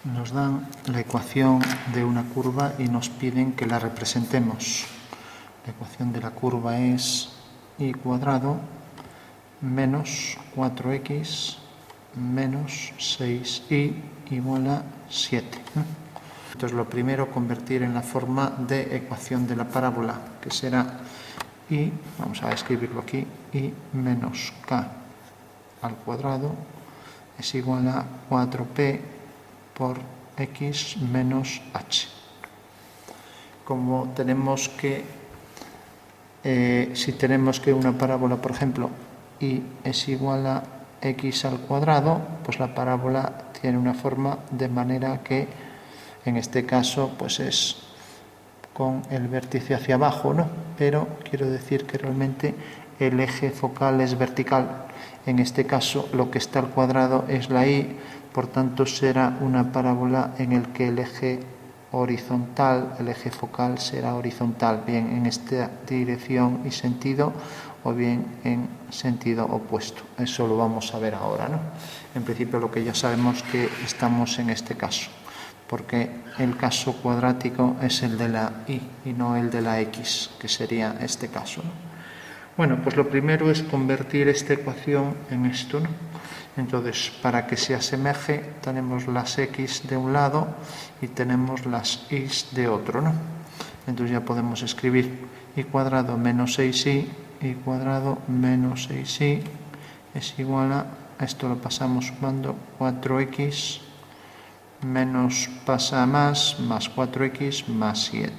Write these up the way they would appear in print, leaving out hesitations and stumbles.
Nos dan la ecuación de una curva y nos piden que la representemos. La ecuación de la curva es y cuadrado menos 4x menos 6y igual a 7. Entonces lo primero, convertir en la forma de ecuación de la parábola, que será y, vamos a escribirlo aquí, y menos k al cuadrado es igual a 4p por x menos h. Como tenemos que, si tenemos que una parábola, por ejemplo, y es igual a x al cuadrado, pues la parábola tiene una forma de manera que, en este caso, pues es con el vértice hacia abajo, ¿no? Pero quiero decir que realmente el eje focal es vertical. En este caso, lo que está al cuadrado es la y, por tanto será una parábola en el que el eje horizontal, el eje focal será horizontal, bien en esta dirección y sentido o bien en sentido opuesto. Eso lo vamos a ver ahora, ¿no? En principio lo que ya sabemos que estamos en este caso, porque el caso cuadrático es el de la y no el de la x, que sería este caso, ¿no? Bueno, pues lo primero es convertir esta ecuación en esto, ¿no? Entonces, para que se asemeje, tenemos las x de un lado y tenemos las y de otro, ¿no? Entonces ya podemos escribir y cuadrado menos 6y, y cuadrado menos 6y es igual a, esto lo pasamos sumando, 4x menos pasa a más 4x más 7.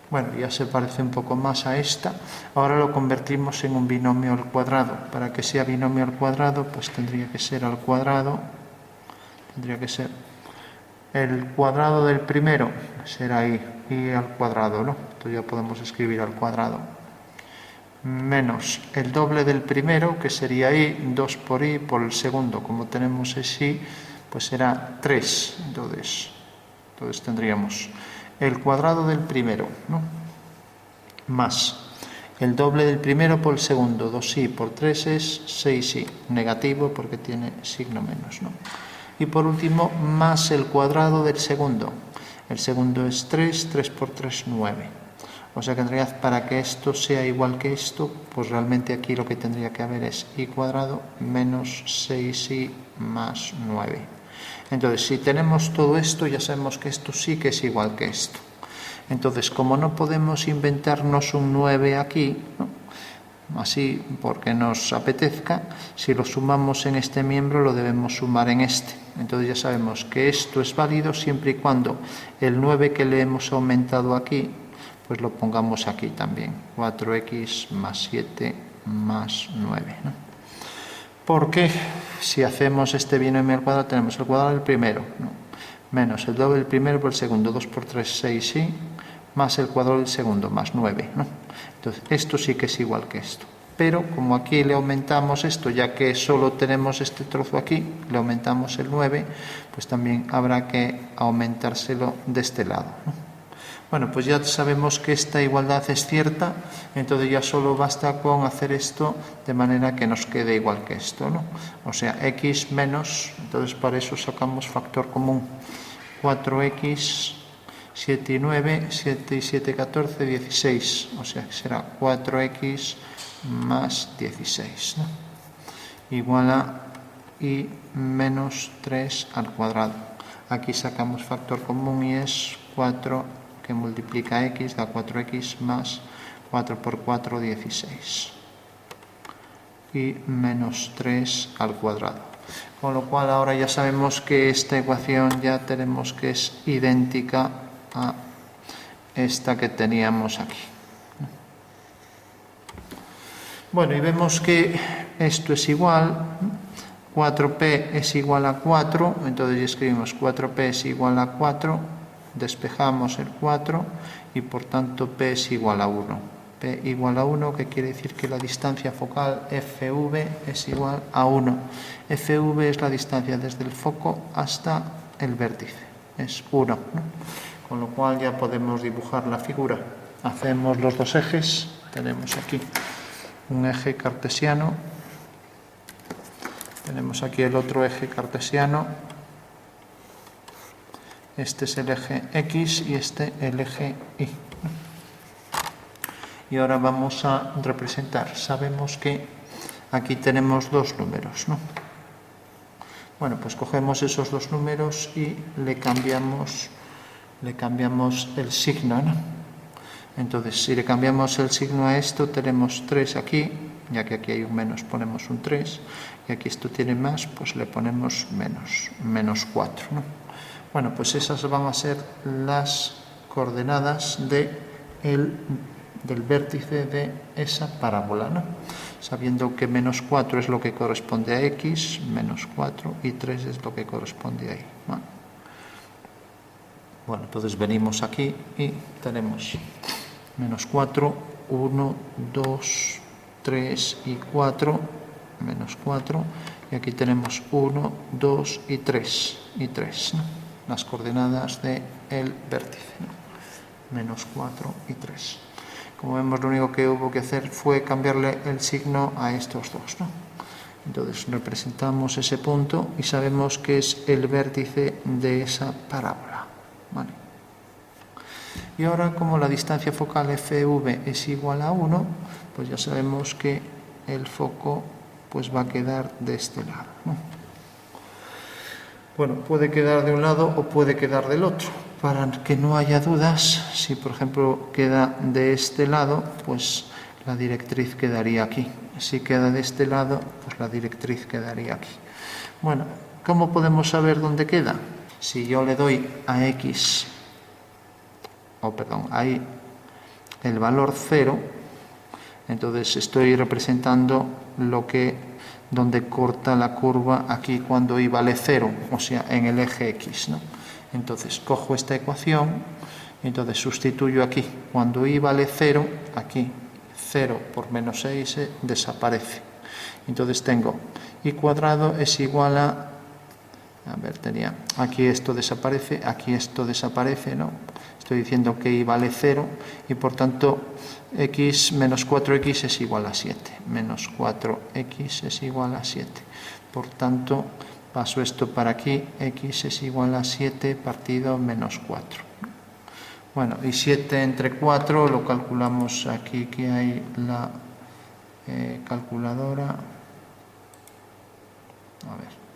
Bueno, ya se parece un poco más a esta. Ahora lo convertimos en un binomio al cuadrado. Para que sea binomio al cuadrado, pues tendría que ser al cuadrado. Tendría que ser el cuadrado del primero, será y al cuadrado, ¿no? Entonces ya podemos escribir al cuadrado. Menos el doble del primero, que sería y, 2 por y por el segundo. Como tenemos ese y, pues será 3. Entonces tendríamos el cuadrado del primero, ¿no? Más el doble del primero por el segundo, 2y por 3 es 6y, negativo porque tiene signo menos, ¿no? Y por último, más el cuadrado del segundo. El segundo es 3, 3 por 3, 9. O sea que en realidad, para que esto sea igual que esto, pues realmente aquí lo que tendría que haber es y cuadrado menos 6y más 9. Entonces, si tenemos todo esto, ya sabemos que esto sí que es igual que esto. Entonces, como no podemos inventarnos un 9 aquí, ¿no?, así porque nos apetezca, si lo sumamos en este miembro lo debemos sumar en este. Entonces ya sabemos que esto es válido siempre y cuando el 9 que le hemos aumentado aquí, pues lo pongamos aquí también, 4x más 7 más 9, ¿no? Porque si hacemos este binomio al cuadrado, tenemos el cuadrado del primero, ¿no?, menos el doble del primero por el segundo, 2 por 3, 6y, más el cuadrado del segundo, más 9, ¿no? Entonces, esto sí que es igual que esto. Pero como aquí le aumentamos esto, ya que solo tenemos este trozo aquí, le aumentamos el 9, pues también habrá que aumentárselo de este lado, ¿no? Bueno, pues ya sabemos que esta igualdad es cierta, entonces ya solo basta con hacer esto de manera que nos quede igual que esto, ¿no? O sea, x menos, entonces para eso sacamos factor común, 4x, 7 y 9, 7 y 7, 14, 16, o sea que será 4x más 16, ¿no?, igual a y menos 3 al cuadrado. Aquí sacamos factor común y es 4 que multiplica x, da 4x más 4 por 4, 16. Y menos 3 al cuadrado. Con lo cual ahora ya sabemos que esta ecuación ya tenemos que es idéntica a esta que teníamos aquí. Bueno, y vemos que esto es igual, 4p es igual a 4, entonces ya escribimos 4p es igual a 4, despejamos el 4 y por tanto p es igual a 1. P igual a 1, que quiere decir que la distancia focal FV es igual a 1. FV es la distancia desde el foco hasta el vértice, es 1, ¿no? Con lo cual ya podemos dibujar la figura. Hacemos los dos ejes, tenemos aquí un eje cartesiano, tenemos aquí el otro eje cartesiano Este es el eje X y este el eje Y. Y ahora vamos a representar. Sabemos que aquí tenemos dos números, ¿no? Bueno, pues cogemos esos dos números y le cambiamos el signo, ¿no? Entonces, si le cambiamos el signo a esto, tenemos 3 aquí, ya que aquí hay un menos, ponemos un 3, y aquí esto tiene más, pues le ponemos menos 4, ¿no? Bueno, pues esas van a ser las coordenadas del vértice de esa parábola, ¿no? Sabiendo que menos 4 es lo que corresponde a X, menos 4 y 3 es lo que corresponde ahí, ¿no? Bueno, entonces venimos aquí y tenemos menos 4, 1, 2, 3 y 4, menos 4, y aquí tenemos 1, 2 y 3, ¿no? Las coordenadas del vértice, ¿no? Menos 4 y 3. Como vemos, lo único que hubo que hacer fue cambiarle el signo a estos dos, ¿no? Entonces representamos ese punto y sabemos que es el vértice de esa parábola, ¿vale? Y ahora, como la distancia focal FV es igual a 1, pues ya sabemos que el foco pues va a quedar de este lado, ¿no? Bueno, puede quedar de un lado o puede quedar del otro. Para que no haya dudas, si por ejemplo queda de este lado, pues la directriz quedaría aquí. Si queda de este lado, pues la directriz quedaría aquí. Bueno, ¿cómo podemos saber dónde queda? Si yo le doy a X, ahí el valor 0, entonces estoy representando donde corta la curva aquí cuando Y vale 0, o sea, en el eje X, ¿no? Entonces cojo esta ecuación, entonces sustituyo aquí, cuando Y vale 0, aquí 0 por menos 6 desaparece. Entonces tengo Y cuadrado es igual a tenía, aquí esto desaparece, ¿no? Estoy diciendo que Y vale 0 y por tanto X menos 4X es igual a 7. Menos 4X es igual a 7. Por tanto, paso esto para aquí, X es igual a 7 partido menos 4. Bueno, y 7 entre 4 lo calculamos aquí, que hay la calculadora. A ver.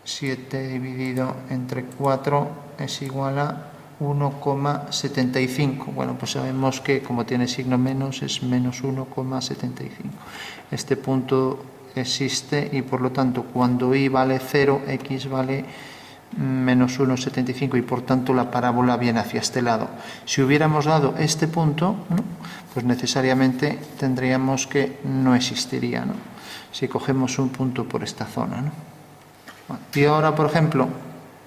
7 dividido entre 4 es igual a 1,75. Bueno, pues sabemos que como tiene signo menos es menos 1,75. Este punto existe y por lo tanto cuando Y vale 0, X vale menos 1,75 y por tanto la parábola viene hacia este lado. Si hubiéramos dado este punto, ¿no?, pues necesariamente tendríamos que no existiría, ¿no?, si cogemos un punto por esta zona, ¿no? Y ahora, por ejemplo,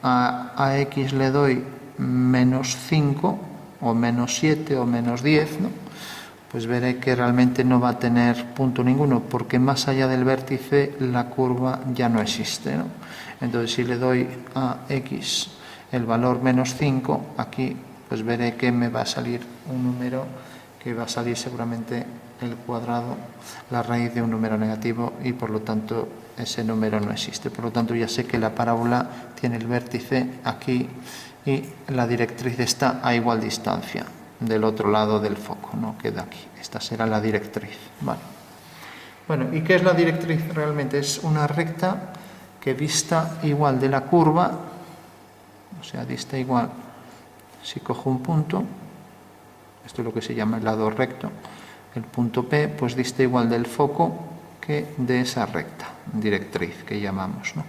a X le doy menos 5 o menos 7 o menos 10, ¿no?, pues veré que realmente no va a tener punto ninguno, porque más allá del vértice la curva ya no existe, ¿no? Entonces, si le doy a X el valor menos 5, aquí pues veré que me va a salir un número que va a salir seguramente el cuadrado, la raíz de un número negativo, y por lo tanto ese número no existe. Por lo tanto, ya sé que la parábola tiene el vértice aquí y la directriz está a igual distancia del otro lado del foco, no queda aquí. Esta será la directriz, ¿vale? Bueno, ¿y qué es la directriz realmente? Es una recta que dista igual de la curva, o sea, dista igual, si cojo un punto, esto es lo que se llama el lado recto, el punto P, pues dista igual del foco que de esa recta directriz que llamamos, ¿no?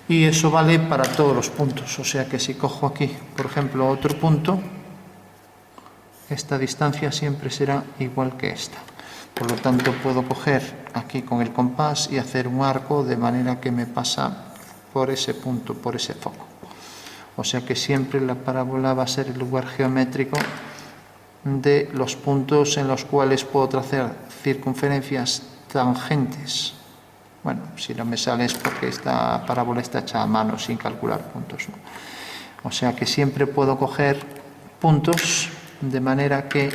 Y eso vale para todos los puntos, o sea que si cojo aquí, por ejemplo, otro punto, esta distancia siempre será igual que esta. Por lo tanto, puedo coger aquí con el compás y hacer un arco de manera que me pasa por ese punto, por ese foco. O sea que siempre la parábola va a ser el lugar geométrico de los puntos en los cuales puedo trazar circunferencias tangentes. Bueno, si no me sale es porque esta parábola está hecha a mano sin calcular puntos, ¿no? O sea que siempre puedo coger puntos de manera que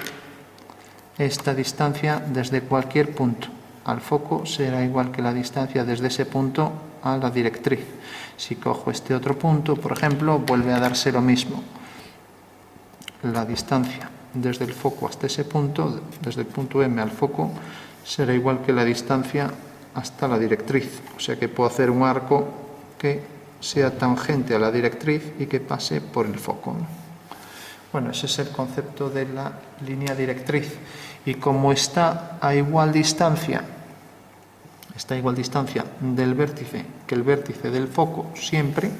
esta distancia desde cualquier punto al foco será igual que la distancia desde ese punto a la directriz. Si cojo este otro punto, por ejemplo, vuelve a darse lo mismo. La distancia desde el foco hasta ese punto, desde el punto M al foco, será igual que la distancia hasta la directriz. O sea que puedo hacer un arco que sea tangente a la directriz y que pase por el foco, ¿no? Bueno, ese es el concepto de la línea directriz. Y como está a igual distancia del vértice que el vértice del foco siempre,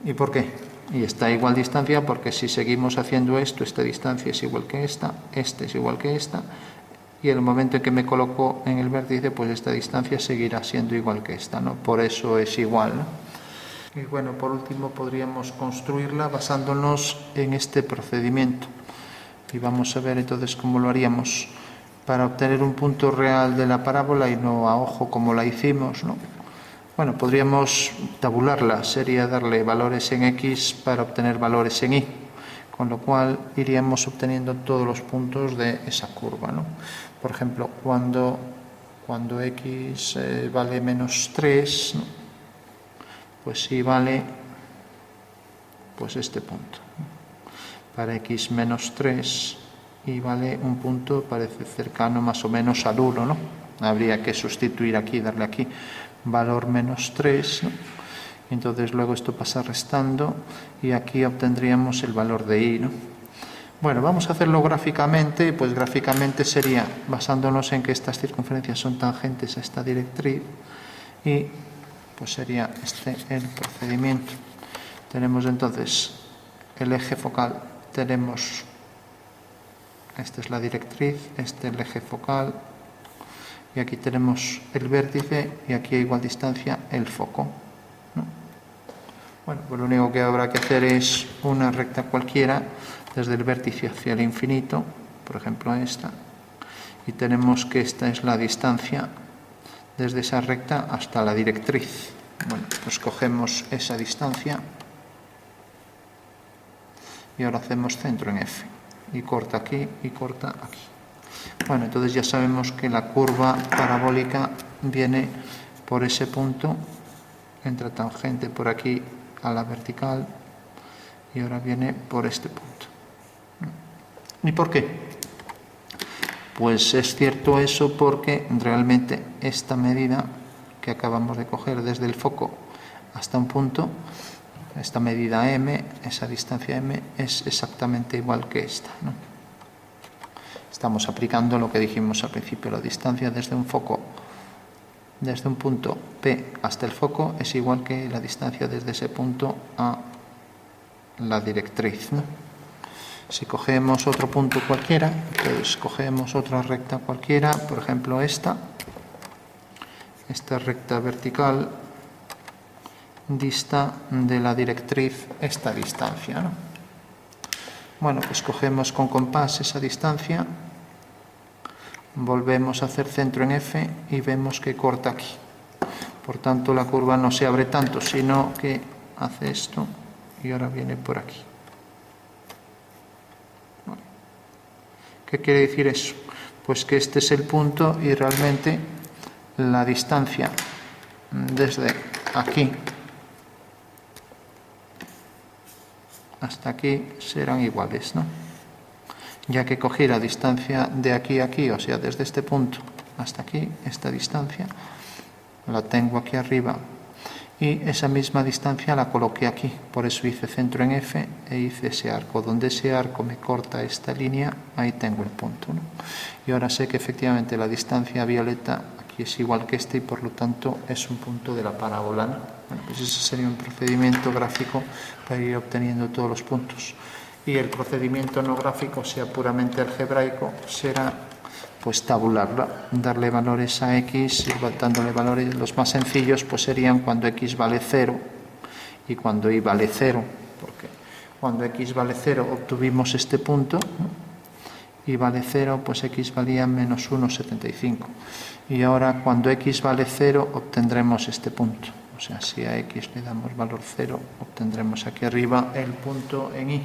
¿y por qué? Y está a igual distancia porque si seguimos haciendo esto, esta distancia es igual que esta es igual que esta, y el momento en que me coloco en el vértice, pues esta distancia seguirá siendo igual que esta, ¿no? Por eso es igual, ¿no? Y bueno, por último podríamos construirla basándonos en este procedimiento. Y vamos a ver entonces cómo lo haríamos para obtener un punto real de la parábola y no a ojo como la hicimos, ¿no? Bueno, podríamos tabularla, sería darle valores en X para obtener valores en Y, con lo cual iríamos obteniendo todos los puntos de esa curva, ¿no? Por ejemplo, cuando X vale menos 3, ¿no? Pues sí vale pues este punto. Para X menos 3 y vale un punto, parece cercano más o menos al 1, ¿no? Habría que sustituir aquí, darle aquí valor menos 3, ¿no? Entonces luego esto pasa restando y aquí obtendríamos el valor de Y, ¿no? Bueno, vamos a hacerlo gráficamente, pues gráficamente sería basándonos en que estas circunferencias son tangentes a esta directriz y pues sería este el procedimiento. Tenemos entonces el eje focal, tenemos, esta es la directriz, este es el eje focal, y aquí tenemos el vértice y aquí a igual distancia el foco, ¿no? Bueno, pues lo único que habrá que hacer es una recta cualquiera desde el vértice hacia el infinito, por ejemplo esta, y tenemos que esta es la distancia desde esa recta hasta la directriz. Bueno, pues cogemos esa distancia y ahora hacemos centro en F, y corta aquí y corta aquí. Bueno, entonces ya sabemos que la curva parabólica viene por ese punto, entra tangente por aquí a la vertical y ahora viene por este punto. ¿Y por qué? Pues es cierto eso porque realmente esta medida que acabamos de coger desde el foco hasta un punto, esta medida M, esa distancia M, es exactamente igual que esta, ¿no? Estamos aplicando lo que dijimos al principio, la distancia desde un foco, desde un punto P hasta el foco es igual que la distancia desde ese punto a la directriz, ¿no? Si cogemos otro punto cualquiera, pues cogemos otra recta cualquiera, por ejemplo esta recta vertical dista de la directriz esta distancia, ¿no? Bueno, pues cogemos con compás esa distancia, volvemos a hacer centro en F y vemos que corta aquí. Por tanto, la curva no se abre tanto, sino que hace esto y ahora viene por aquí. ¿Qué quiere decir eso? Pues que este es el punto y realmente la distancia desde aquí hasta aquí serán iguales, ¿no? Ya que cogí la distancia de aquí a aquí, o sea, desde este punto hasta aquí, esta distancia, la tengo aquí arriba y esa misma distancia la coloqué aquí, por eso hice centro en F e hice ese arco. Donde ese arco me corta esta línea, ahí tengo el punto, ¿no? Y ahora sé que efectivamente la distancia violeta aquí es igual que este y por lo tanto es un punto de la parábola, ¿no? Bueno, pues ese sería un procedimiento gráfico para ir obteniendo todos los puntos. Y el procedimiento no gráfico, sea puramente algebraico, será pues tabularla, darle valores a X, ir dándole valores. Los más sencillos pues serían cuando X vale 0 y cuando Y vale 0, porque cuando X vale 0 obtuvimos este punto, ¿no? Y vale 0, pues X valía menos 1,75. Y ahora cuando X vale 0 obtendremos este punto. O sea, si a X le damos valor 0, obtendremos aquí arriba el punto en Y.